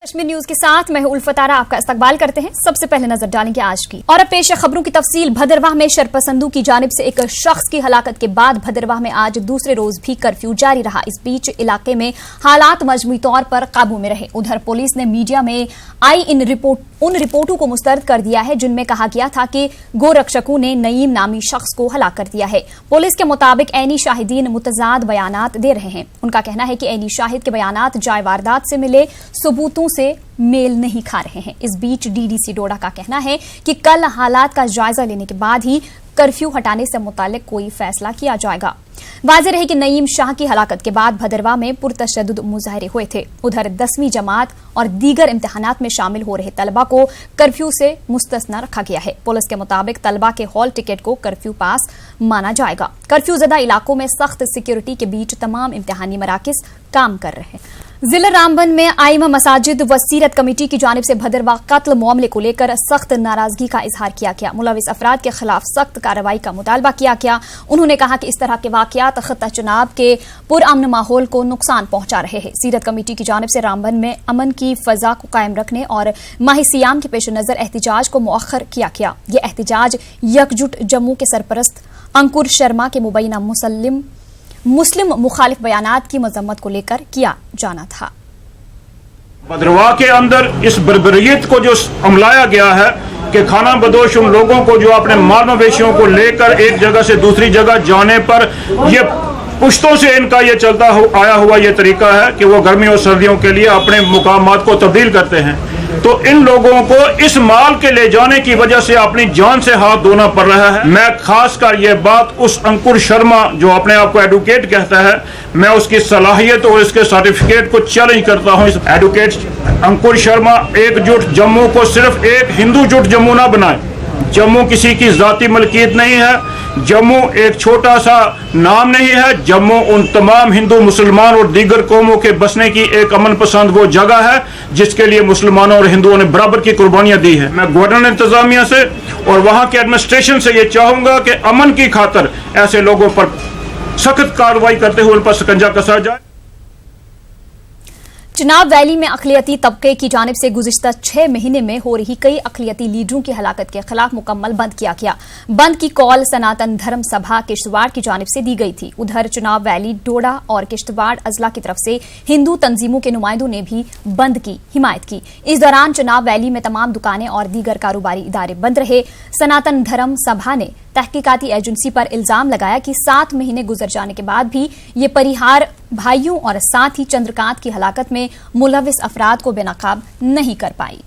Kashmir news के साथ मैं हूं उल्फत आरा। आपका इस्तकबाल करते हैं। सबसे पहले नजर डालेंगे आज की और अब पेश है खबरों की तफसील। भदरवाह में शरपसंदों की जानिब से एक शख्स की हलाकत के बाद भदरवाह में आज दूसरे रोज भी कर्फ्यू जारी रहा। इस बीच इलाके में हालात मजमूई तौर पर काबू में रहे। उधर पुलिस ने मीडिया में आई उन रिपोर्टों को मुस्तरद कर दिया है जिनमें कहा गया था कि गोरक्षकों ने नईम नामी शख्स को हलाक कर दिया है। पुलिस के मुताबिक ऐनी शाहिदीन मुतजाद बयानात दे रहे हैं। उनका कहना है कि ऐनी शाहिद के बयानात जाए वारदात से मिले सबूतों से मेल नहीं खा रहे हैं। इस बीच डीडीसी डोडा का कहना है कि कल हालात का जायजा लेने के बाद ही कर्फ्यू हटाने से मुतालिक कोई फैसला किया जाएगा। वाज़ेह रहे कि नईम शाह की हलाकत के बाद भदरवाह में पुरतशद्दुद मुजाहरे हुए थे। उधर 10वीं जमात और दीगर इम्तिहानात में शामिल हो रहे तलबा को कर्फ्यू से मुस्तस्ना रखा गया है। पुलिस के मुताबिक तलबा के हॉल टिकट को कर्फ्यू पास माना जाएगा। कर्फ्यू ज़दा इलाकों में सख्त सिक्योरिटी के बीच तमाम इम्तिहानी मराकिज काम कर रहे हैं। जिला रामबन में आइमा मसाजिद व सीरत कमेटी की जानिब से भदरवाह कत्ल मामले को लेकर सख्त नाराजगी का इजहार किया गया। मुलविस अफराद के खिलाफ सख्त कार्रवाई का मुतालबा किया गया। उन्होंने कहा कि इस तरह के वाकयात खत्ता चुनाव के पुरअमन माहौल को नुकसान पहुंचा रहे हैं। सीरत कमेटी की जानिब से रामबन में अमन की फजा को कायम रखने और माह सियाम के पेश नजर एहतिजाज को मुअख्खर किया गया। यह एहतिजाज यकजुट जम्मू के सरपरस्त अंकुर शर्मा के मुबैना मुस्लिम मुखालिफ बयानात की मजम्मत को लेकर किया जाना था। भदरवाह के अंदर इस बर्बरियत को जो अमलाया गया है कि खाना बदोश उन लोगों को जो अपने माल मवेशियों को लेकर एक जगह से दूसरी जगह जाने पर ये पुश्तों से इनका ये आया हुआ ये तरीका है कि वो गर्मियों और सर्दियों के लिए अपने मुकामात को तब्दील करते हैं। तो इन लोगों को इस माल के ले जाने की वजह से अपनी जान से हाथ धोना पड़ रहा है। मैं खासकर ये बात उस अंकुर शर्मा जो अपने आप को एडवोकेट कहता है, मैं उसकी सलाहियत और इसके सर्टिफिकेट को चैलेंज करता हूँ। इस एडवोकेट अंकुर शर्मा एकजुट जम्मू को सिर्फ एक हिंदू जुट जम्मू ना बनाए। जम्मू किसी की जाती मलकियत नहीं है। जम्मू एक छोटा सा नाम नहीं है। जम्मू उन तमाम हिंदू मुसलमान और दीगर कौमों के बसने की एक अमन पसंद वो जगह है जिसके लिए मुसलमानों और हिंदुओं ने बराबर की कुर्बानियां दी है। मैं गवर्नर इंतजामिया से और वहां के एडमिनिस्ट्रेशन से ये चाहूंगा कि अमन की खातर ऐसे लोगों पर सख्त कार्रवाई करते हुए उन पर शिकंजा कसा जाए। चुनाव वैली में अक़लियती तबके की जानिब से गुज़िश्ता 6 महीने में हो रही कई अक़लियती लीडरों की हलाकत के खिलाफ मुकम्मल बंद किया गया। बंद की कॉल सनातन धर्म सभा किश्तवाड़ की जानिब से दी गई थी। उधर चुनाव वैली, डोडा और किश्तवाड़ अजला की तरफ से हिंदू तंजीमों के नुमाइंदों ने भी बंद की हिमायत की। इस दौरान चुनाव वैली में तमाम दुकानें और दीगर कारोबारी इदारे बंद रहे। सनातन धर्म सभा ने तहकीकाती एजेंसी पर इल्जाम लगाया कि 7 महीने गुजर जाने के बाद भी ये परिहार भाइयों और साथ ही चंद्रकांत की हलाकत में मुलविस अफराद को बेनकाब नहीं कर पाई।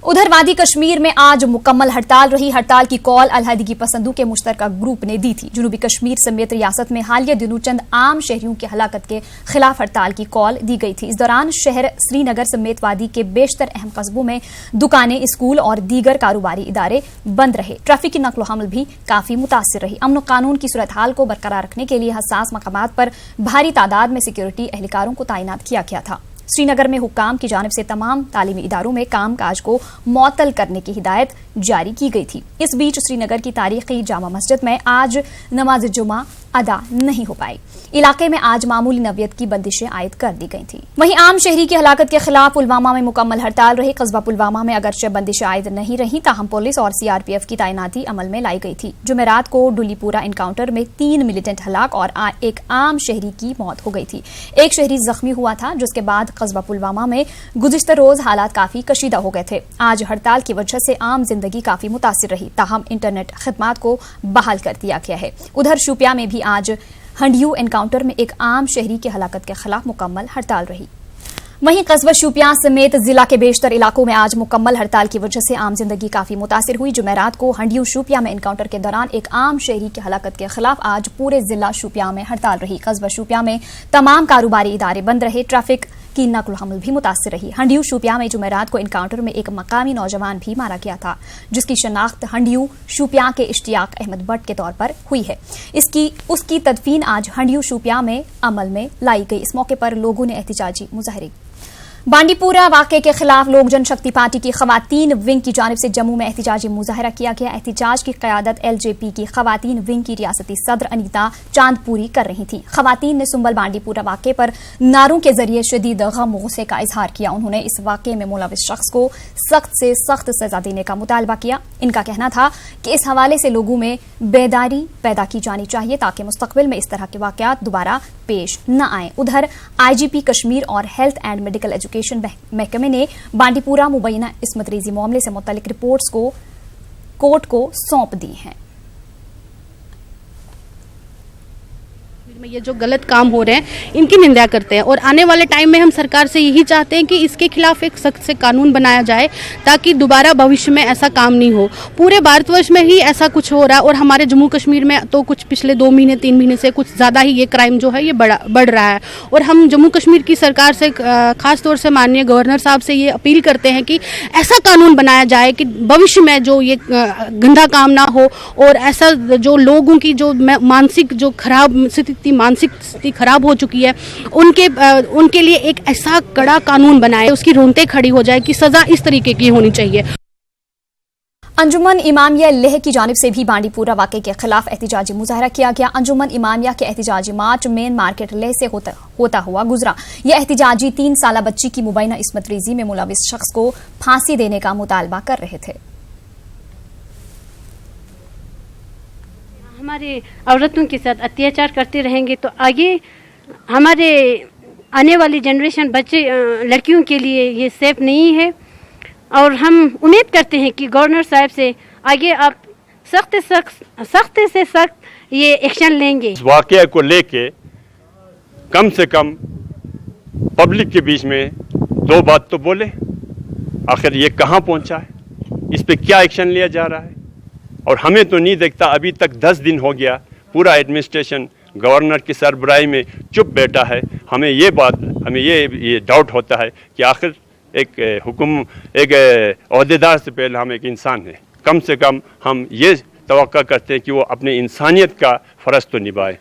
उधर वादी कश्मीर में आज मुकम्मल हड़ताल रही। हड़ताल की कॉल अलहदगी पसंदों के मुश्तरका ग्रुप ने दी थी। जनूबी कश्मीर समेत रियासत में हालिया दिनों चंद आम शहरियों की हलाकत के खिलाफ हड़ताल की कॉल दी गई थी। इस दौरान शहर श्रीनगर समेत वादी के बेशतर अहम कस्बों में दुकानें, स्कूल और दीगर कारोबारी इदारे बंद रहे। ट्रैफिक की नकलो हमल भी काफी मुतासिर रही। अमन कानून की सूरत हाल को बरकरार रखने के लिए हसास मकामात पर भारी तादाद में सिक्योरिटी एहलकारों को तैनात किया गया था। श्रीनगर में हुक्काम की जानिब से तमाम तालीमी इदारों में काम काज को मुअत्तल करने की हिदायत जारी की गई थी। इस बीच श्रीनगर की तारीखी जामा मस्जिद में आज नमाज जुमा अदा नहीं हो पाई। इलाके में आज मामूली नवियत की बंदिशें आयद कर दी गई थी। वहीं आम शहरी की हलाकत के खिलाफ पुलवामा में मुकम्मल हड़ताल रही। कस्बा पुलवामा में अगरचे बंदिशें आयद नहीं रही, ताहम पुलिस और सीआरपीएफ की तैनाती अमल में लाई गई थी। जुमेरात को डुलीपुरा इनकाउंटर में 3 मिलिटेंट हलाक और एक आम शहरी की मौत हो गई थी। एक शहरी जख्मी हुआ था, जिसके बाद कस्बा पुलवामा में गुज़िश्ता रोज हालात काफी कशीदा हो गए थे। आज हड़ताल की वजह से आम जिंदगी काफी मुतासिर रही, ताहम इंटरनेट खिदमात को बहाल कर दिया गया है। उधर शोपियां में भी आज हंडियू एनकाउंटर में एक आम शहरी की हलाकत के खिलाफ मुकम्मल हड़ताल रही। वहीं कस्बा शोपियां समेत जिला के बेशतर इलाकों में आज मुकम्मल हड़ताल की वजह से आम जिंदगी काफी मुतासिर हुई। जुमेरात को हंडियू शोपियां में एनकाउंटर के दौरान एक आम शहरी की हलाकत के खिलाफ आज पूरे जिला शोपियां में हड़ताल रही। कस्बा शोपियां में तमाम कारोबारी इदारे बंद रहे। ट्रैफिक की नकल हमल भी मुतासिर रही। हंडियू शोपियां में जुमेरात को एनकाउंटर में एक मकामी नौजवान भी मारा गया था, जिसकी शनाख्त हंडियू शोपियां के इश्तियाक अहमद भट्ट के तौर पर हुई है। उसकी तदफीन आज हंडियू शोपियां में अमल में लाई गई। इस मौके पर लोगों ने एहतिजाजी मुजाहरे बांडीपुरा वाकये के खिलाफ लोक जनशक्ति पार्टी की खवातीन विंग की जानिब से जम्मू में एहतिजाजी मुजाहरा किया गया। एहतिजाज की क़यादत एलजेपी की खवातीन विंग की रियासती सदर अनीता चांदपुरी कर रही थी। खवातीन ने सुंबल बांडीपुरा वाकये पर नारों के जरिए शदीद गम गुस्से का इजहार किया। उन्होंने इस वाकये में मुलविस शख्स को सख्त से सख्त सजा देने का मुतालबा किया। इनका कहना था कि इस हवाले से लोगों में बेदारी पैदा की जानी चाहिए ताकि मुस्तकबिल में इस तरह के वाकयात दोबारा पेश न आए। उधर आईजीपी कश्मीर और हेल्थ एंड मेडिकल एजुकेशन महकमे ने बांडीपुरा मुबैना इस्मत रेजी मामले से मुतल्लिक रिपोर्ट्स को कोर्ट को सौंप दी हैं। में ये जो गलत काम हो रहे हैं इनकी निंदा करते हैं और आने वाले टाइम में हम सरकार से यही चाहते हैं कि इसके खिलाफ एक सख्त से कानून बनाया जाए ताकि दोबारा भविष्य में ऐसा काम नहीं हो। पूरे भारतवर्ष में ही ऐसा कुछ हो रहा है और हमारे जम्मू कश्मीर में तो कुछ पिछले 2 महीने 3 महीने से कुछ ज़्यादा ही ये क्राइम जो है ये बढ़ रहा है। और हम जम्मू कश्मीर की सरकार से खास तौर से माननीय गवर्नर साहब से ये अपील करते हैं कि ऐसा कानून बनाया जाए कि भविष्य में जो ये गंदा काम ना हो और ऐसा जो लोगों की जो मानसिक जो खराब मानसिक स्थिति खराब हो चुकी है उनके लिए एक ऐसा कड़ा कानून बनाए उसकी रोंगटे खड़ी हो जाए कि सजा इस तरीके की होनी चाहिए। अंजुमन इमामिया लेह की जानिब से भी बांडीपुरा वाकये के खिलाफ एहतिजाजी मुजाहरा किया गया। अंजुमन इमामिया के एहतिजाजी मार्च मेन मार्केट लेह से होता हुआ गुजरा। यह एहतिजाजी 3 साला बच्ची की मुबैना इस्मत रेजी में मुलविस शख्स को फांसी देने का मुतालबा कर रहे थे। हमारे औरतों के साथ अत्याचार करते रहेंगे तो आगे हमारे आने वाली जनरेशन बच्चे लड़कियों के लिए ये सेफ नहीं है और हम उम्मीद करते हैं कि गवर्नर साहब से आगे आप सख्त से सख्त ये एक्शन लेंगे। इस वाकये को लेके कम से कम पब्लिक के बीच में 2 बात तो बोले, आखिर ये कहाँ पहुँचा है, इस पे क्या एक्शन लिया जा रहा है। और हमें तो नहीं देखता, अभी तक 10 दिन हो गया पूरा एडमिनिस्ट्रेशन गवर्नर की सरबराही में चुप बैठा है। हमें ये डाउट होता है कि आखिर एक ओहदेदार से पहले हम एक इंसान हैं। कम से कम हम ये तवक्का करते हैं कि वो अपने इंसानियत का फ़र्ज तो निभाए।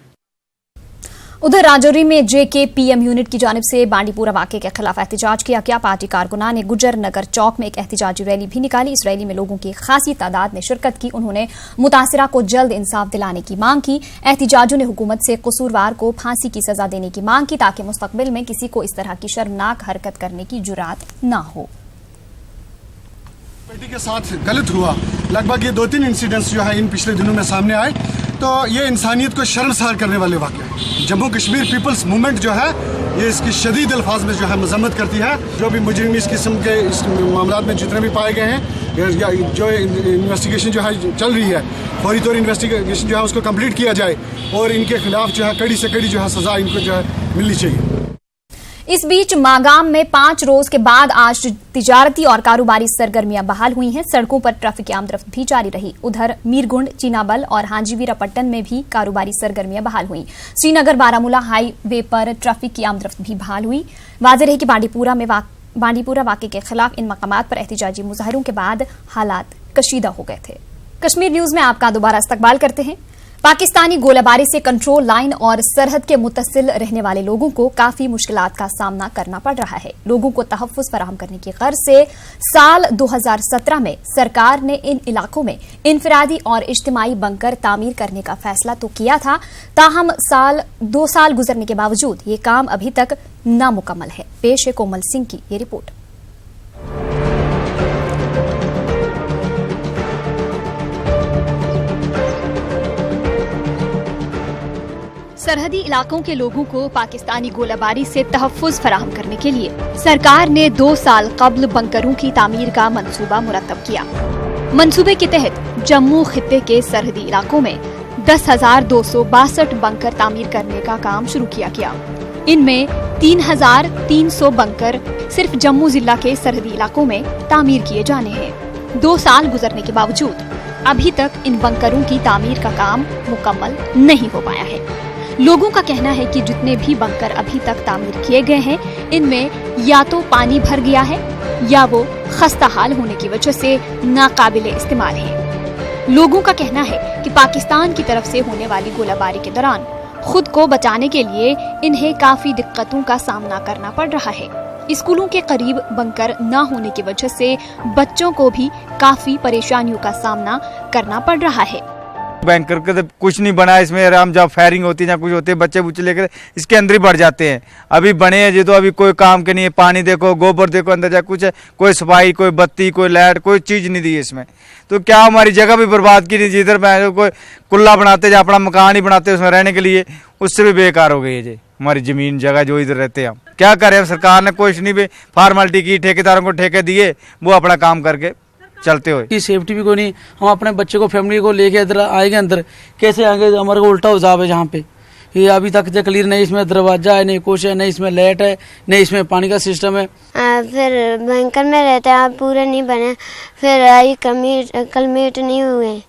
उधर राजौरी में JKPM यूनिट की जानिब से बांडीपुरा वाकये के खिलाफ एहतिजाज किया गया। पार्टी कारकुनां ने गुजर नगर चौक में एक एहतिजाजी रैली भी निकाली। इस रैली में लोगों की खासी तादाद ने शिरकत की। उन्होंने मुतासिरा को जल्द इंसाफ दिलाने की मांग की। एहतिजाजों ने हुकूमत से कसूरवार को फांसी की सजा देने की मांग की ताकि मुस्तकबिल में किसी को इस तरह की शर्मनाक हरकत करने की जुरात न हो। बेटी के साथ गलत हुआ, लगभग ये 2-3 इंसिडेंट्स जो है इन पिछले दिनों में सामने आए, तो ये इंसानियत को शर्मसार करने वाले वाक़े। जम्मू कश्मीर पीपल्स मूवमेंट जो है ये इसकी शदीद अल्फाज में जो है मजम्मत करती है। जो भी मुजरिम इस किस्म के इस मामला में जितने भी पाए गए हैं, जो इन्वेस्टिगेशन जो है चल रही है, फौरी तौर इन्वेस्टिगेशन जो है उसको कंप्लीट किया जाए और इनके खिलाफ जो है कड़ी से कड़ी जो है सजा इनको जो है मिलनी चाहिए। इस बीच मागाम में 5 रोज के बाद आज तिजारती और कारोबारी सरगर्मियां बहाल हुई हैं। सड़कों पर ट्रैफिक की आमदरफ्त भी जारी रही। उधर मीरगुंड, चीनाबल और हांजीवीरापट्टन में भी कारोबारी सरगर्मियां बहाल हुई। श्रीनगर बारामूला हाईवे पर ट्रैफिक की आमदरफ्त भी बहाल हुई। वाज़ेह है कि बांडीपुरा वाकये के खिलाफ इन मकामात पर एहतिजाजी मुजाहरों के बाद हालात कशीदा हो गए थे। कश्मीर न्यूज में आपका दोबारा इस्तकबाल करते हैं। पाकिस्तानी गोलाबारी से कंट्रोल लाइन और सरहद के मुत्तसिल रहने वाले लोगों को काफी मुश्किलात का सामना करना पड़ रहा है। लोगों को तहफ़्फ़ुज़ फराहम करने की गर्ज से साल 2017 में सरकार ने इन इलाकों में इनफरादी और इज्तिमाई बंकर तामीर करने का फैसला तो किया था, ताहम 2 साल गुजरने के बावजूद ये काम अभी तक नामुकम्मल है। पेश है कोमल सिंह की ये रिपोर्ट। सरहदी इलाकों के लोगों को पाकिस्तानी गोलाबारी से तहफ़्फ़ुज़ फराहम करने के लिए सरकार ने 2 साल कब्ल बंकरों की तामीर का मंसूबा मुरतब किया। मंसूबे के तहत जम्मू खित्ते के सरहदी इलाकों में 10,262 बंकर तामीर करने का काम शुरू किया गया। इनमें 3,300 बंकर सिर्फ जम्मू जिला के सरहदी इलाकों में तामीर किए जाने हैं। 2 साल गुजरने के बावजूद अभी तक इन बंकरों की तामीर का काम मुकम्मल नहीं हो पाया है। लोगों का कहना है कि जितने भी बंकर अभी तक तामीर किए गए हैं, इनमें या तो पानी भर गया है या वो खस्ता हाल होने की वजह से नाकाबिले इस्तेमाल है। लोगों का कहना है कि पाकिस्तान की तरफ से होने वाली गोलाबारी के दौरान खुद को बचाने के लिए इन्हें काफी दिक्कतों का सामना करना पड़ रहा है। स्कूलों के करीब बंकर न होने की वजह से बच्चों को भी काफी परेशानियों का सामना करना पड़ रहा है। बैंकर के तो कुछ नहीं बना इसमें, आराम जब फायरिंग होती है या कुछ होती है बच्चे बुच्चे लेकर इसके अंदर ही बढ़ जाते हैं। अभी बने हैं जी तो अभी कोई काम के नहीं है, पानी देखो, गोबर देखो, अंदर जा कुछ है, कोई सफाई, कोई बत्ती, कोई लाइट, कोई चीज़ नहीं दी है इसमें। तो क्या हमारी जगह भी बर्बाद की नहीं, जिधर कोई कुल्ला बनाते जो अपना मकान ही बनाते उसमें रहने के लिए, उससे भी बेकार हो गई है जी हमारी ज़मीन जगह जो इधर रहते हैं। हम क्या करें, सरकार ने कुछ नहीं भी फॉर्मेलिटी की, ठेकेदारों को ठेके दिए, वो अपना काम करके चलते हुए की सेफ्टी भी कोई नहीं। हम अपने बच्चे को फैमिली को लेके इधर आएंगे, अंदर कैसे आएंगे, हमारे को उल्टा हिसाब है जहाँ पे। ये अभी तक क्लियर नहीं, इसमें दरवाजा है, नहीं कुछ है, नहीं इसमें लाइट है, नहीं इसमें पानी का सिस्टम है। फिर बैंकर में रहते हैं, आप पूरे नहीं बने, फिर आई कल मीट नहीं हुए,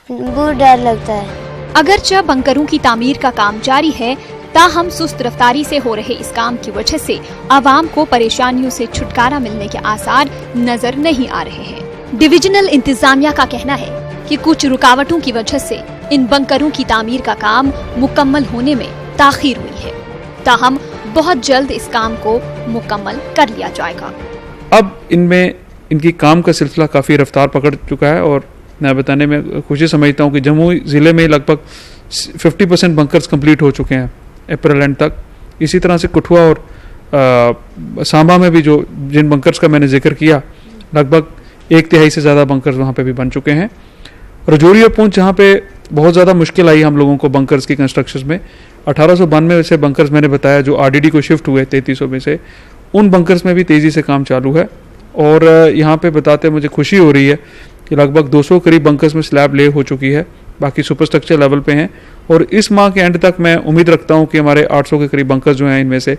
बहुत डर लगता है। अगरचे बंकरों की तामीर का काम जारी है, ताहम सुस्त रफ्तारी से हो रहे इस काम की वजह से आवाम को परेशानियों से छुटकारा मिलने के आसार नजर नहीं आ रहे हैं। डिविजनल इंतजामिया का कहना है कि कुछ रुकावटों की वजह से इन बंकरों की तामीर का काम मुकम्मल होने में ताखीर हुई है, ताहम बहुत जल्द इस काम को मुकम्मल कर लिया जाएगा। अब इनमें इनकी काम का सिलसिला काफ़ी रफ्तार पकड़ चुका है और मैं बताने में खुशी समझता हूँ कि जम्मू ज़िले में लगभग 50% बंकर्स कंप्लीट हो चुके हैं अप्रैल एंड तक। इसी तरह से कठुआ और सांबा में भी जो जिन बंकर्स का मैंने जिक्र किया, लगभग 1/3 से ज़्यादा बंकर्स वहाँ पे भी बन चुके हैं। रजौरी और पुंछ जहाँ पे बहुत ज़्यादा मुश्किल आई हम लोगों को बंकर्स की कंस्ट्रक्शन में, 1892 से बंकर्स मैंने बताया जो आरडीडी को शिफ्ट हुए 3300 में से, उन बंकर्स में भी तेज़ी से काम चालू है। और यहाँ पे बताते मुझे खुशी हो रही है कि लगभग 200 करीब बंकर्स में स्लैब ले हो चुकी है, बाकी सुपरस्ट्रक्चर लेवल पे हैं। और इस माह के एंड तक मैं उम्मीद रखता हूं कि हमारे 800 के करीब बंकर्स जो हैं इनमें से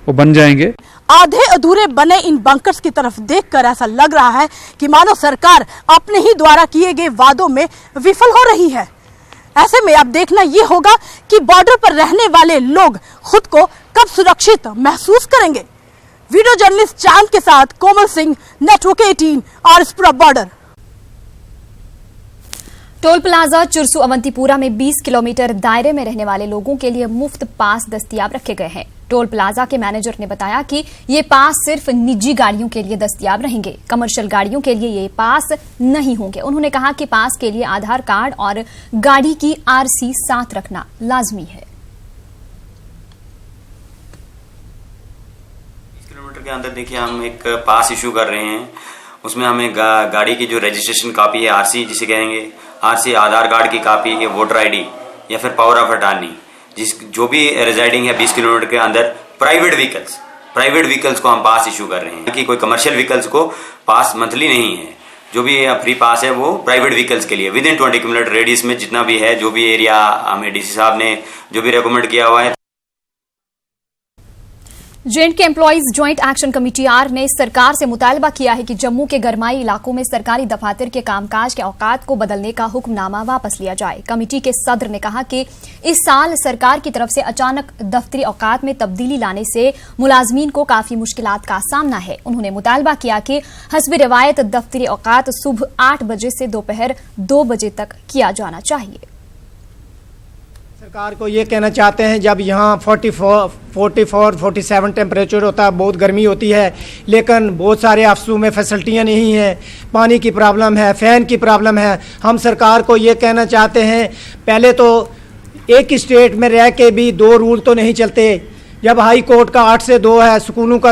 वो बन जाएंगे। आधे अधूरे बने इन बंकर्स की तरफ देखकर ऐसा लग रहा है कि मानो सरकार अपने ही द्वारा किए गए वादों में विफल हो रही है। ऐसे में अब देखना ये होगा कि बॉर्डर पर रहने वाले लोग खुद को कब सुरक्षित महसूस करेंगे। वीडियो जर्नलिस्ट चांद के साथ Komal Singh, network 18 RS Pura border. Toll plaza Chursoo Awantipora में 20 किलोमीटर दायरे में रहने वाले लोगों के लिए मुफ्त पास दस्तयाब रखे गए हैं। टोल प्लाजा के मैनेजर ने बताया कि ये पास सिर्फ निजी गाड़ियों के लिए दस्तयाब रहेंगे, कमर्शियल गाड़ियों के लिए ये पास नहीं होंगे। उन्होंने कहा कि पास के लिए आधार कार्ड और गाड़ी की आरसी साथ रखना लाजमी है। 20 किलोमीटर के अंदर देखिए हम एक पास इशू कर रहे हैं, उसमें हमें गाड़ी की जो रजिस्ट्रेशन कॉपी है, आरसी जिसे कहेंगे, आरसी, आधार कार्ड की कॉपी या वोटर आईडी या फिर पावर ऑफ अटॉर्नी, जो भी रेजिडिंग है 20 किलोमीटर के अंदर, प्राइवेट व्हीकल्स को हम पास इशू कर रहे हैं कि कोई कमर्शियल व्हीकल्स को पास मंथली नहीं है। जो भी फ्री पास है वो प्राइवेट व्हीकल्स के लिए विद इन 20 किलोमीटर रेडियस में जितना भी है, जो भी एरिया हमें डीसी साहब ने जो भी रिकमेंड किया हुआ है। J and K employees joint action committee आर ने सरकार से मुतालबा किया है कि जम्मू के गरमाई इलाकों में सरकारी दफातर के कामकाज के औकात को बदलने का हुक्मनामा वापस लिया जाए। कमेटी के सदर ने कहा कि इस साल सरकार की तरफ से अचानक दफ्तरी औकात में तब्दीली लाने से मुलाजमीन को काफी मुश्किलात का सामना है। उन्होंने मुतालबा किया कि हस्ब रिवायत दफ्तरी औकात सुबह 8 बजे से दोपहर 2 बजे तक किया जाना चाहिए। सरकार को ये कहना चाहते हैं, जब यहाँ 44-47 टेम्परेचर होता है, बहुत गर्मी होती है, लेकिन बहुत सारे अफसों में फैसिलिटियाँ नहीं हैं, पानी की प्रॉब्लम है, फ़ैन की प्रॉब्लम है। हम सरकार को ये कहना चाहते हैं, पहले तो एक स्टेट में रह के भी 2 रूल तो नहीं चलते। जब हाई कोर्ट का 8 से 2 है, स्कूलों का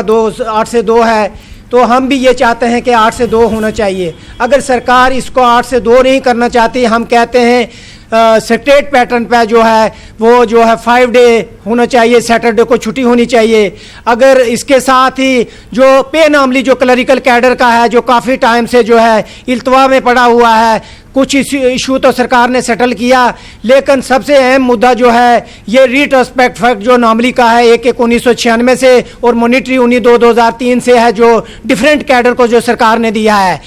8 से 2 है, तो हम भी ये चाहते हैं कि 8 से 2 होना चाहिए। अगर सरकार इसको 8 से 2 नहीं करना चाहती, हम कहते हैं स्टेट पैटर्न पे जो है वो जो है 5 डे होना चाहिए, सैटरडे को छुट्टी होनी चाहिए। अगर इसके साथ ही जो पे नामली जो क्लरिकल कैडर का है, जो काफ़ी टाइम से जो है इल्तवा में पड़ा हुआ है, कुछ इशू तो सरकार ने सेटल किया, लेकिन सबसे अहम मुद्दा जो है ये रिट्रोस्पेक्ट फैक्ट जो नामली का है 1/1/1996 से और मॉनिटरी 19/2/2003 से है, जो डिफरेंट कैडर को जो सरकार ने दिया है।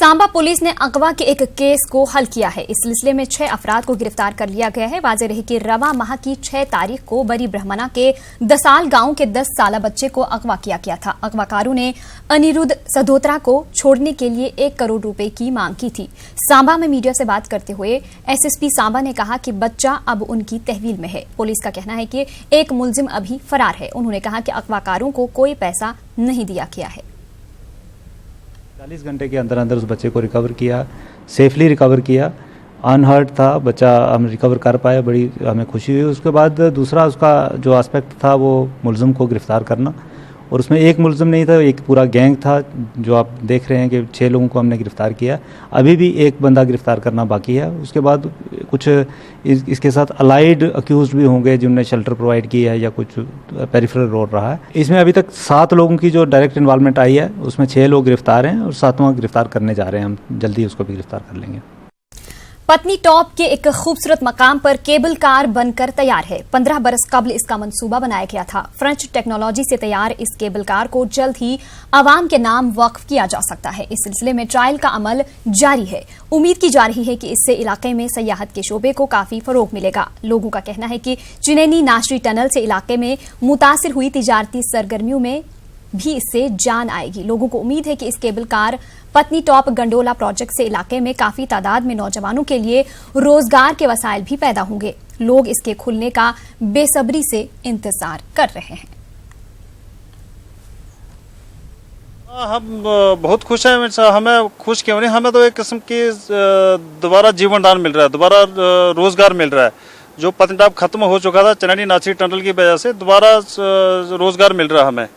सांबा पुलिस ने अगवा के एक केस को हल किया है। इस सिलसिले में 6 अफराद को गिरफ्तार कर लिया गया है। वाज़ेह रहे कि रवा माह की 6 तारीख को बरी ब्रह्मणा के दसाल गांव के 10 साला बच्चे को अगवा किया गया था। अगवाकारों ने अनिरुद्ध सदोत्रा को छोड़ने के लिए 1 करोड़ रुपए की मांग की थी। सांबा में मीडिया से बात करते हुए एसएसपी सांबा ने कहा कि बच्चा अब उनकी तहवील में है। पुलिस का कहना है कि एक मुलजिम अभी फरार है। उन्होंने कहा कि अगवाकारों को कोई पैसा नहीं दिया गया है। 40 घंटे के अंदर अंदर उस बच्चे को रिकवर किया, सेफली रिकवर किया, अनहर्ट था बच्चा, हम रिकवर कर पाए, बड़ी हमें खुशी हुई। उसके बाद दूसरा उसका जो एस्पेक्ट था वो मुलज़िम को गिरफ़्तार करना, और उसमें एक मुलज़िम नहीं था, एक पूरा गैंग था जो आप देख रहे हैं कि 6 लोगों को हमने गिरफ़्तार किया। अभी भी एक बंदा गिरफ़्तार करना बाकी है। उसके बाद कुछ इसके साथ अलाइड अक्यूज़ भी होंगे जिन्होंने शेल्टर प्रोवाइड किया है या कुछ पेरिफेरल रोल रहा है। इसमें अभी तक 7 लोगों की जो डायरेक्ट इन्वॉल्वमेंट आई है, उसमें 6 लोग गिरफ़्तार हैं और 7वां गिरफ़्तार करने जा रहे हैं। हम जल्दी उसको भी गिरफ़्तार कर लेंगे। पत्नी टॉप के एक खूबसूरत मकाम पर केबल कार बनकर तैयार है। 15 बरस कबल इसका मंसूबा बनाया गया था। फ्रेंच टेक्नोलॉजी से तैयार इस केबल कार को जल्द ही आवाम के नाम वक्फ किया जा सकता है। इस सिलसिले में ट्रायल का अमल जारी है। उम्मीद की जा रही है कि इससे इलाके में सयाहत के शोबे को काफी फरोग मिलेगा। लोगों का कहना है कि चिनैनी नाशरी टनल से इलाके में मुतासिर हुई तिजारती सरगर्मियों में भी इससे जान आएगी। लोगों को उम्मीद है कि इस केबल कार पत्नी टॉप गंडोला प्रोजेक्ट से इलाके में काफी तादाद में नौजवानों के लिए रोजगार के वसाइल भी पैदा होंगे। लोग इसके खुलने का बेसब्री से इंतजार कर रहे हैं। हम बहुत खुश हैं। हमें खुश क्यों नहीं, हमें तो एक किस्म की दोबारा जीवन दान मिल रहा है, दोबारा रोजगार मिल रहा है। जो पत्नी टॉप खत्म हो चुका था चिनैनी नाशरी टनल की वजह से, दोबारा रोजगार मिल रहा है हमें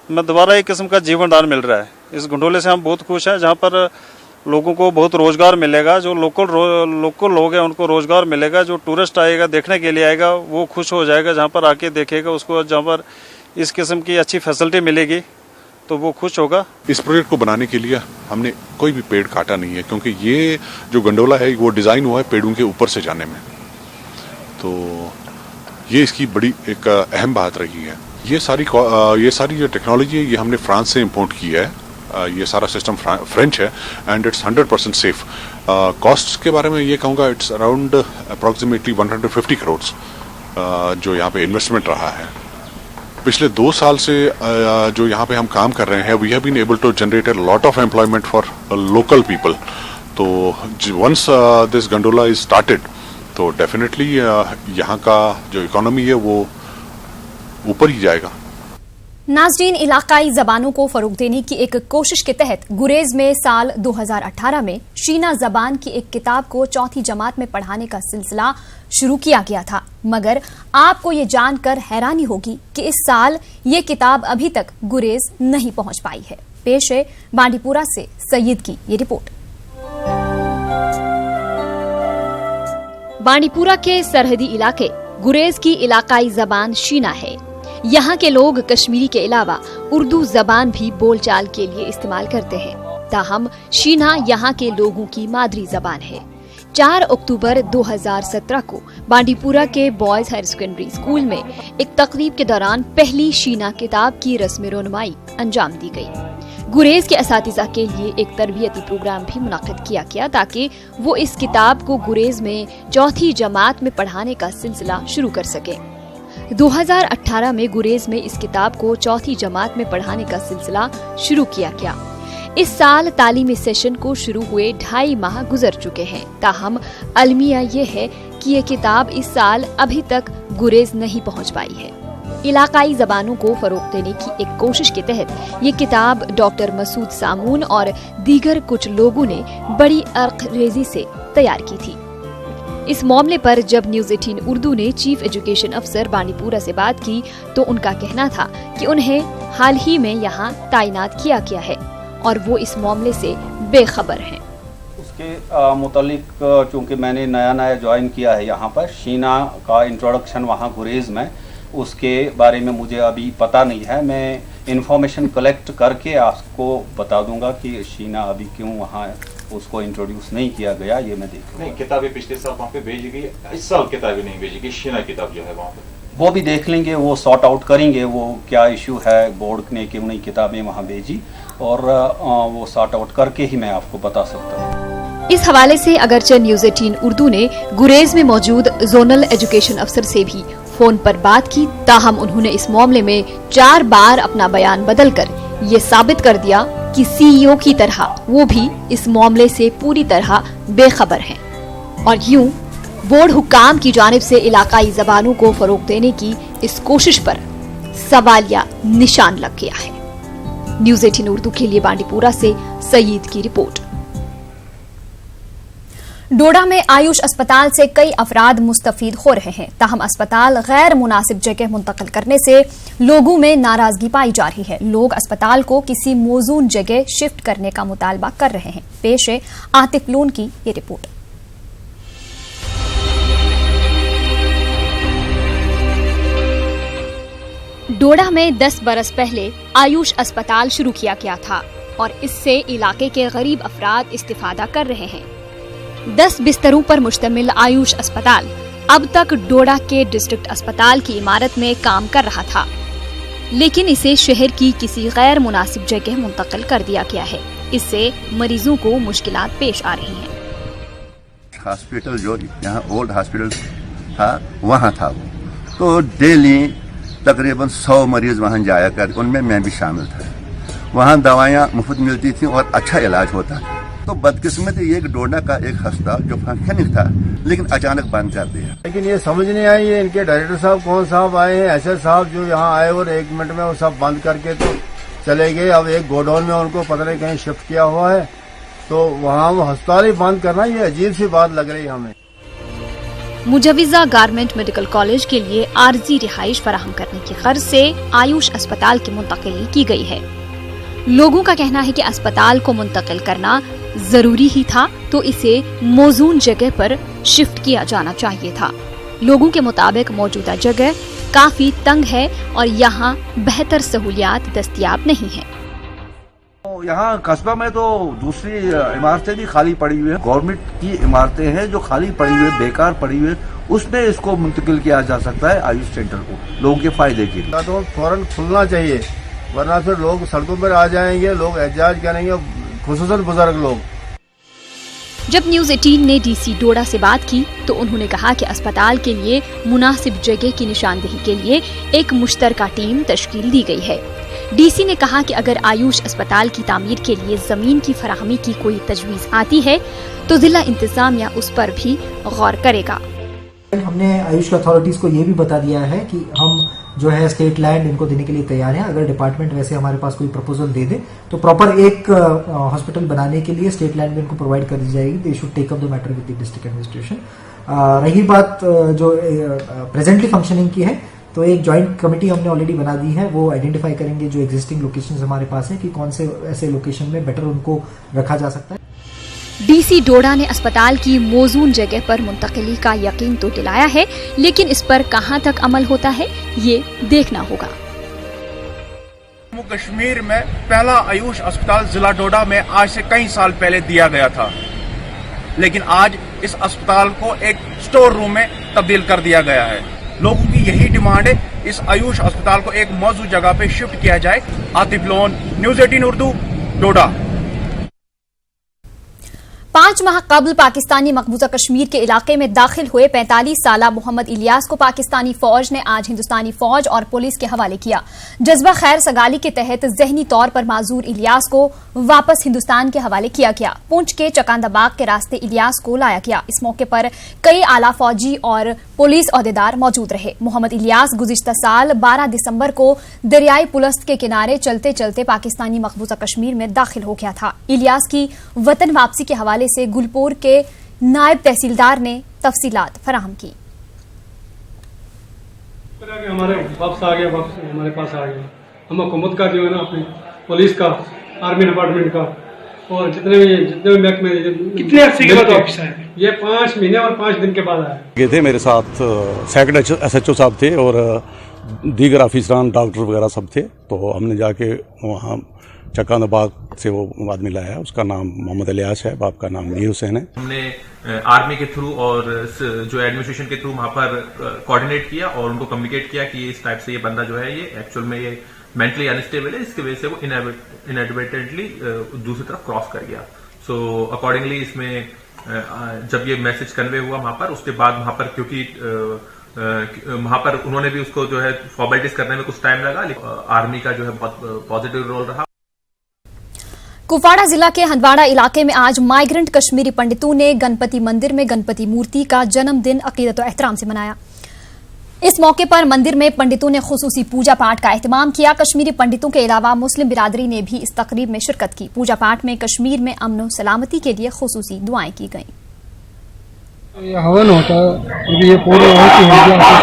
दोबारा एक किस्म का जीवन दान मिल रहा है। इस गंडोले से हम बहुत खुश हैं, जहाँ पर लोगों को बहुत रोजगार मिलेगा। जो लोकल लोग हैं उनको रोजगार मिलेगा। जो टूरिस्ट आएगा देखने के लिए आएगा वो खुश हो जाएगा, जहाँ पर आके देखेगा उसको, जहाँ पर इस किस्म की अच्छी फैसिलिटी मिलेगी तो वो खुश होगा। इस प्रोजेक्ट को बनाने के लिए हमने कोई भी पेड़ काटा नहीं है, क्योंकि ये जो गंडोला है वो डिज़ाइन हुआ है पेड़ों के ऊपर से जाने में, तो ये इसकी बड़ी एक अहम बात रही है। ये सारी जो टेक्नोलॉजी है ये हमने फ्रांस से इंपोर्ट की है। ये सारा सिस्टम फ्रेंच है एंड इट्स 100% सेफ। कॉस्ट के बारे में ये कहूँगा इट्स अराउंड अप्रॉक्सीमेटली 150 करोड़ जो यहाँ पे इन्वेस्टमेंट रहा है। पिछले 2 साल से जो यहाँ पे हम काम कर रहे हैं, we have been able to generate a lot of employment for local people. तो once this gondola is started तो डेफिनेटली यहाँ का जो इकोनॉमी है वो ऊपर ही जाएगा। नाज़रीन, इलाकाई जबानों को फरोग देने की एक कोशिश के तहत गुरेज में साल 2018 में शीना जबान की एक किताब को 4थी जमात में पढ़ाने का सिलसिला शुरू किया गया था। मगर आपको ये जानकर हैरानी होगी कि इस साल ये किताब अभी तक गुरेज नहीं पहुंच पाई है। पेश है बांडीपुरा से सईद की ये रिपोर्ट। बांडीपुरा के सरहदी इलाके गुरेज की इलाकाई जबान शीना है। यहाँ के लोग कश्मीरी के अलावा उर्दू जबान भी बोलचाल के लिए इस्तेमाल करते हैं। ताहम शीना यहाँ के लोगों की मादरी जबान है। 4 अक्टूबर 2017 को बांडीपुरा के बॉयज हायर सेकेंडरी स्कूल में एक तकरीब के दौरान पहली शीना किताब की रस्म रोनुमाई अंजाम दी गई। गुरेज के असातिज़ा के लिए एक तरबियती प्रोग्राम भी मुनाकिद किया गया ताकि वो इस किताब को गुरेज में 4थी जमात में पढ़ाने का सिलसिला शुरू कर सके। 2018 में गुरेज में इस किताब को 4थी जमात में पढ़ाने का सिलसिला शुरू किया गया। इस साल तालीमी सेशन को शुरू हुए 2.5 माह गुजर चुके हैं। ताहम अलमिया ये है कि ये किताब इस साल अभी तक गुरेज नहीं पहुंच पाई है। इलाकाई जबानों को फरोग देने की एक कोशिश के तहत ये किताब डॉक्टर मसूद सामून और दीगर कुछ लोगों ने बड़ी अर्क-रेजी से तैयार की थी। इस मामले पर जब न्यूज़ 18 उर्दू ने चीफ एजुकेशन अफसर बांडीपुरा से बात की तो उनका कहना था कि उन्हें हाल ही में यहाँ तैनात किया गया है और वो इस मामले से बेखबर हैं। उसके मुतालिक चूँकि मैंने नया ज्वाइन किया है यहाँ पर, शीना का इंट्रोडक्शन वहाँ गुरेज में, उसके बारे में मुझे अभी पता नहीं है। मैं इंफॉर्मेशन कलेक्ट करके आपको बता दूंगा कि शीना अभी क्यों वहाँ उसको इंट्रोड्यूस नहीं किया गया, ये मैं देखूंगा। नहीं, किताबें पिछले साल वहाँ पे भेजी गई, इस साल किताबें नहीं भेजी गई। शीना किताब जो है वहाँ पे वो भी देख लेंगे, वो सॉर्ट आउट करेंगे वो क्या इशू है। बोर्ड ने क्यों नहीं किताबें वहाँ भेजी, और वो सॉर्ट आउट करके ही मैं आपको बता सकता हूँ। इस हवाले से अगरचे न्यूज़ 18 उर्दू ने गुरेज में मौजूद जोनल एजुकेशन अफसर से भी फोन पर बात की, ताहम उन्होंने इस मामले में 4 बार अपना बयान बदलकर ये साबित कर दिया कि सीईओ की तरह वो भी इस मामले से पूरी तरह बेखबर हैं और यूं बोर्ड हुक्काम की जानिब से इलाकाई ज़बानों को फरोग देने की इस कोशिश पर सवालिया निशान लग गया है। न्यूज़ 18 उर्दू के लिए बांडीपुरा से सईद की रिपोर्ट। डोडा में आयुष अस्पताल से कई अफराद मुस्तफीद हो रहे हैं, ताहम अस्पताल गैर मुनासिब जगह मुंतकिल करने से लोगों में नाराजगी पाई जा रही है। लोग अस्पताल को किसी मौजून जगह शिफ्ट करने का मुतालबा कर रहे हैं। पेश है आतिफ लून की ये रिपोर्ट। डोडा में 10 बरस पहले आयुष अस्पताल शुरू किया गया था और इससे इलाके के गरीब अफराद इस्तिफादा कर रहे हैं। 10 बिस्तरों पर मुश्तमिल आयुष अस्पताल अब तक डोडा के डिस्ट्रिक्ट अस्पताल की इमारत में काम कर रहा था, लेकिन इसे शहर की किसी गैर मुनासिब जगह मुंतकिल कर दिया गया है। इससे मरीजों को मुश्किलात पेश आ रही हैं। हॉस्पिटल जो यहाँ ओल्ड हॉस्पिटल था वहाँ था वो, तो डेली तकरीबन 100 मरीज वहाँ जाया कर, उनमें मैं भी शामिल था। वहाँ दवाइयाँ मुफ्त मिलती थी और अच्छा इलाज होता था। तो बदकिस्मती ये डोडा का एक अस्पताल जो फंक्शनिंग था लेकिन अचानक बंद कर दिया। लेकिन ये समझ नहीं आई ये इनके डायरेक्टर साहब कौन साहब आए हैं, ऐसे साहब जो यहाँ आए और 1 मिनट में वो सब बंद करके तो चले गए। अब एक गोडाउन में उनको पता नहीं कहीं शिफ्ट किया हुआ है, तो वहाँ वो अस्पताल ही बंद करना ये अजीब सी बात लग रही है हमें। मुजविजा गारमेंट मेडिकल कॉलेज के लिए आर्जी रिहाइश फराहम करने की गर्ज से आयुष अस्पताल की मुंतकिली की गई है। लोगों का कहना है कि अस्पताल को मुंतकिल करना जरूरी ही था, तो इसे मौजून जगह पर शिफ्ट किया जाना चाहिए था। लोगों के मुताबिक मौजूदा जगह काफी तंग है और यहाँ बेहतर सहूलियात दस्तयाब नहीं है। यहाँ कस्बा में तो दूसरी इमारतें भी खाली पड़ी हुई हैं, गवर्नमेंट की इमारतें हैं जो खाली पड़ी हुई है, बेकार पड़ी हुई है, उसमें इसको मुंतकिल किया जा सकता है आयुष सेंटर को लोगों के फायदे के लिए। तो फौरन खुलना चाहिए, वरना फिर लोग सड़कों पर आ जाएंगे, लोग एहतजाज करेंगे, खुसूसन बुजुर्ग लोग। जब न्यूज़ 18 ने डीसी डोडा से बात की तो उन्होंने कहा कि अस्पताल के लिए मुनासिब जगह की निशानदेही के लिए एक मुश्तरका टीम तश्कील दी गई है। डीसी ने कहा कि अगर आयुष अस्पताल की तामीर के लिए जमीन की फराहमी की कोई तजवीज आती है तो जिला इंतजामिया उस पर भी गौर करेगा। हमने आयुष अथॉरिटीज को ये भी बता दिया है कि हम जो है स्टेट लैंड इनको देने के लिए तैयार हैं। अगर डिपार्टमेंट वैसे हमारे पास कोई प्रपोजल दे दे तो प्रॉपर एक हॉस्पिटल बनाने के लिए स्टेट लैंड में इनको प्रोवाइड कर दी जाएगी। They should take up the matter with the district administration. रही बात जो प्रेजेंटली फंक्शनिंग की है, तो एक जॉइंट कमेटी हमने ऑलरेडी बना दी है। वो आइडेंटिफाई करेंगे जो एग्जिस्टिंग लोकेशंस हमारे पास है कि कौन से ऐसे लोकेशन में बेटर उनको रखा जा सकता है। डीसी डोडा ने अस्पताल की मौजून जगह पर मुंतकिली का यकीन तो दिलाया है, लेकिन इस पर कहां तक अमल होता है ये देखना होगा। जम्मू कश्मीर में पहला आयुष अस्पताल जिला डोडा में आज से कई साल पहले दिया गया था, लेकिन आज इस अस्पताल को एक स्टोर रूम में तब्दील कर दिया गया है। लोगों की यही डिमांड है, इस आयुष अस्पताल को एक मौजूद जगह पे शिफ्ट किया जाए। आतिफ लोन, न्यूज़ 18 उर्दू, डोडा। 5 माह कबल पाकिस्तानी मकबूजा कश्मीर के इलाके में दाखिल हुए 45 साला मोहम्मद इलियास को पाकिस्तानी फौज ने आज हिंदुस्तानी फौज और पुलिस के हवाले किया। जज्बा खैर सगाली के तहत जहनी तौर पर माजूर इलियास को वापस हिंदुस्तान के हवाले किया गया। पुंछ के चकांदाबाग के रास्ते इलियास को लाया गया। इस मौके पर कई आला फौजी और पुलिस ओहदेदार मौजूद रहे। मोहम्मद इलियास गुज़िश्ता साल 12 दिसंबर को दरियाई पुलस्त के किनारे चलते चलते पाकिस्तानी मकबूजा कश्मीर में दाखिल हो गया था। इलियास की वतन वापसी के हवाले से गुलपुर के नायब तहसीलदार ने तफसीलात फराहम की। हमारे वापस आ गया, वापस हमारे पास आ गया। हम हुकूमत का जो है ना, अपनी पुलिस का, आर्मी डिपार्टमेंट का और जितने भी महकमे। कितने अर्से के बाद वापस आए? ये 5 महीने और 5 दिन के बाद आए। गए थे मेरे साथ सेक्रेटरी SHO साहब थे और दीगर ऑफिसरान, डॉक्टर वगैरह सब थे। तो हमने जाके वहाँ चकांदाबाद से वो आदमी लाया है। उसका नाम मोहम्मद इलियास है, बाप का नाम मीर हुसैन है। हमने आर्मी के थ्रू और जो एडमिनिस्ट्रेशन के थ्रू वहां पर कोऑर्डिनेट किया और उनको कम्युनिकेट किया कि इस टाइप से ये बंदा जो है ये एक्चुअल में ये मेंटली अनस्टेबल है, इसकी वजह से वो इनएडवर्टेंटली दूसरी तरफ क्रॉस कर गया। सो अकॉर्डिंगली इसमें जब ये मैसेज कन्वे हुआ वहां पर, उसके बाद वहां पर क्योंकि वहां पर उन्होंने भी उसको जो है फॉर्मेलिटीज करने में कुछ टाइम लगा, लेकिन आर्मी का जो है बहुत पॉजिटिव रोल रहा। कुपवाड़ा जिला के हंदवाड़ा इलाके में आज माइग्रेंट कश्मीरी पंडितों ने गणपति मंदिर में गणपति मूर्ति का जन्मदिन अकीदत और एहतराम से मनाया। इस मौके पर मंदिर में पंडितों ने खुसूसी पूजा पाठ का एहतमाम किया। कश्मीरी पंडितों के अलावा मुस्लिम बिरादरी ने भी इस तकरीब में शिरकत की। पूजा पाठ में कश्मीर में अमन और सलामती के लिए खुसूसी दुआएं की गईं। ये हवन होता है, ये पूरे आपको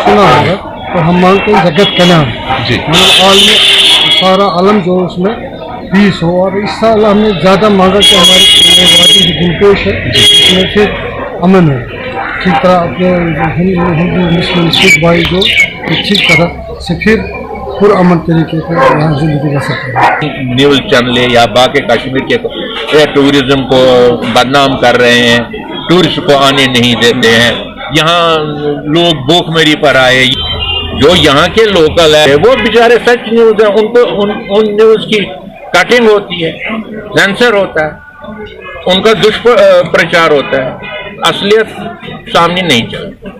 सुना होगा, तो हम मांगते हैं जगत कल्याण जी, सारा आलम जो उसमें पीस हो। और इस साल हमने ज़्यादा मांगा कि हमारी वादी जो गुलपेश है उसमें फिर अमन हो, ठीक तरह अपने हिंदू मुस्लिम सिख भाई जो ठीक तरह से फिर अमन तरीके से यहाँ जिंदगी रह सकते हैं। न्यूज़ चैनल या बाकी कश्मीर के टूरिज्म को बदनाम कर रहे हैं, टूरिस्ट को आने नहीं देते हैं, यहाँ लोग भूखमरी पर आए। जो यहाँ के लोकल है वो बेचारे सच न्यूज़ है, उनको उन न्यूज़ की कटिंग होती है, सेंसर होता है, उनका दुष्प्रचार होता है, असलियत सामने नहीं चलती।